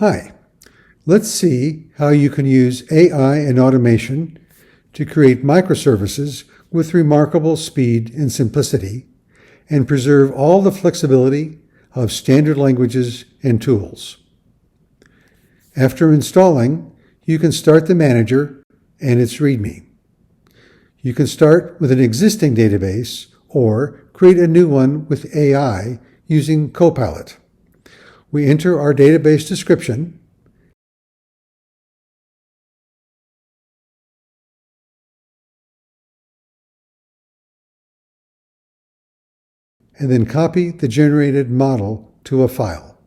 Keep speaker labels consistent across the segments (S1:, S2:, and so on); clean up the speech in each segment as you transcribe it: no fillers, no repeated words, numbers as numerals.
S1: Hi, let's see how you can use AI and automation to create microservices with remarkable speed and simplicity and preserve all the flexibility of standard languages and tools. After installing, you can start the manager and its README. You can start with an existing database or create a new one with AI using Copilot. We enter our database description and then copy the generated model to a file.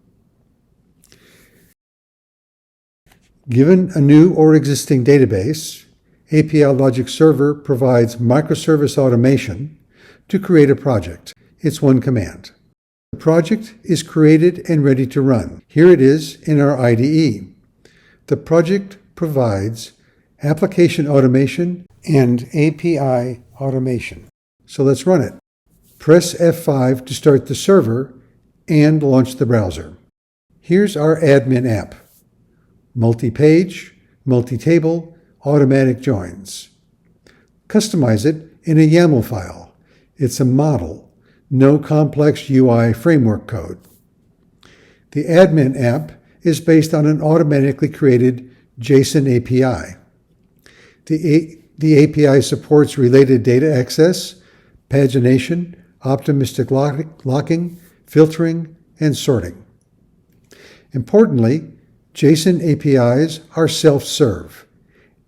S1: Given a new or existing database, API Logic Server provides microservice automation to create a project. It's one command. The project is created and ready to run. Here it is in our IDE. The project provides application automation and API automation. So let's run it. Press F5 to start the server and launch the browser. Here's our admin app. Multi-page, multi-table, automatic joins. Customize it in a YAML file. It's a model, no complex UI framework code. The admin app is based on an automatically created JSON API. The API supports related data access, pagination, optimistic locking, filtering, and sorting. Importantly, JSON APIs are self-serve.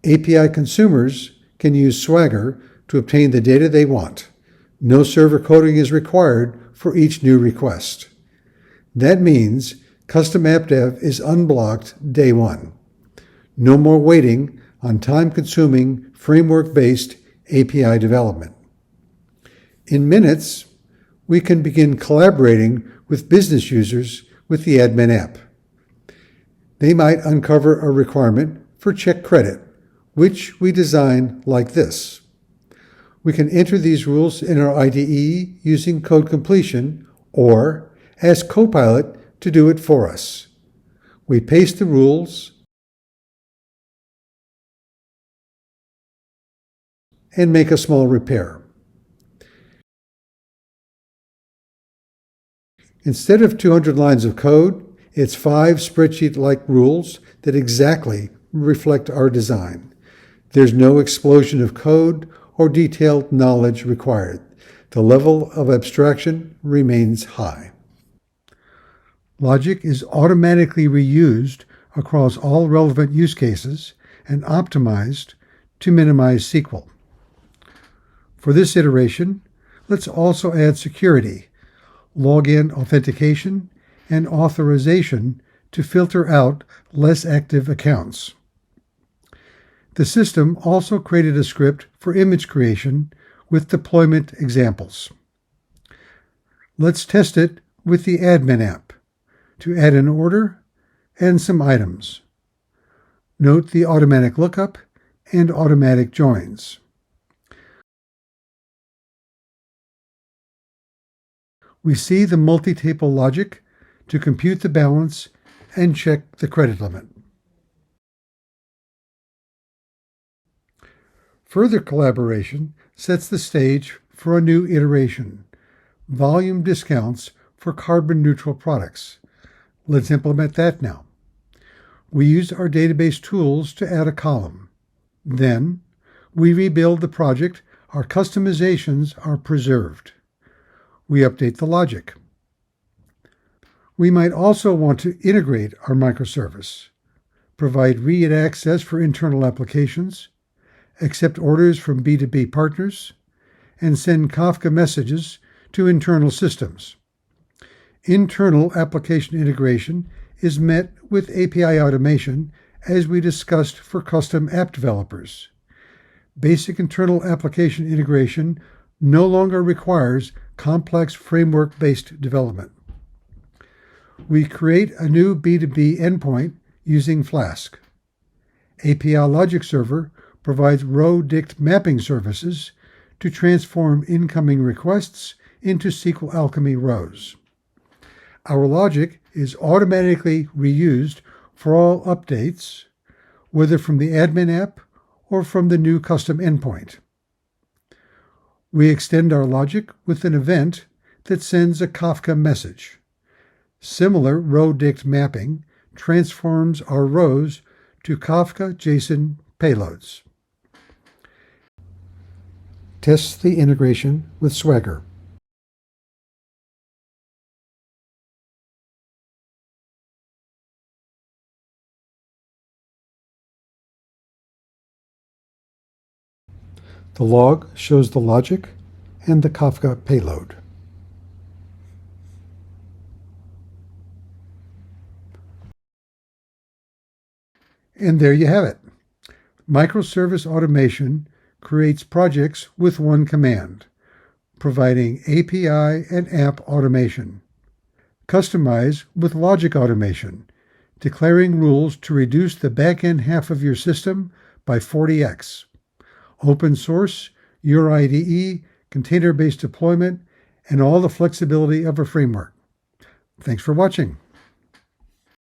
S1: API consumers can use Swagger to obtain the data they want. No server coding is required for each new request. That means custom app dev is unblocked day one. No more waiting on time-consuming, framework-based API development. In minutes, we can begin collaborating with business users with the admin app. They might uncover a requirement for check credit, which we design like this. We can enter these rules in our IDE using code completion or ask Copilot to do it for us. We paste the rules and make a small repair. Instead of 200 lines of code, it's 5 spreadsheet-like rules that exactly reflect our design. There's no explosion of code or detailed knowledge required. The level of abstraction remains high. Logic is automatically reused across all relevant use cases and optimized to minimize SQL. For this iteration, let's also add security, login authentication, and authorization to filter out less active accounts. The system also created a script for image creation with deployment examples. Let's test it with the admin app to add an order and some items. Note the automatic lookup and automatic joins. We see the multi-table logic to compute the balance and check the credit limit. Further collaboration sets the stage for a new iteration, volume discounts for carbon-neutral products. Let's implement that now. We use our database tools to add a column. Then, we rebuild the project. Our customizations are preserved. We update the logic. We might also want to integrate our microservice, provide read access for internal applications, accept orders from B2B partners, and send Kafka messages to internal systems. Internal application integration is met with API automation, as we discussed for custom app developers. Basic internal application integration no longer requires complex framework-based development. We create a new B2B endpoint using Flask. API Logic Server provides row-dict mapping services to transform incoming requests into SQL Alchemy rows. Our logic is automatically reused for all updates, whether from the admin app or from the new custom endpoint. We extend our logic with an event that sends a Kafka message. Similar row-dict mapping transforms our rows to Kafka JSON payloads. Tests the integration with Swagger. The log shows the logic and the Kafka payload. And there you have it. Microservice automation creates projects with one command, providing API and app automation. Customize with logic automation, declaring rules to reduce the back-end half of your system by 40x. Open source, your IDE, container-based deployment, and all the flexibility of a framework. Thanks for watching.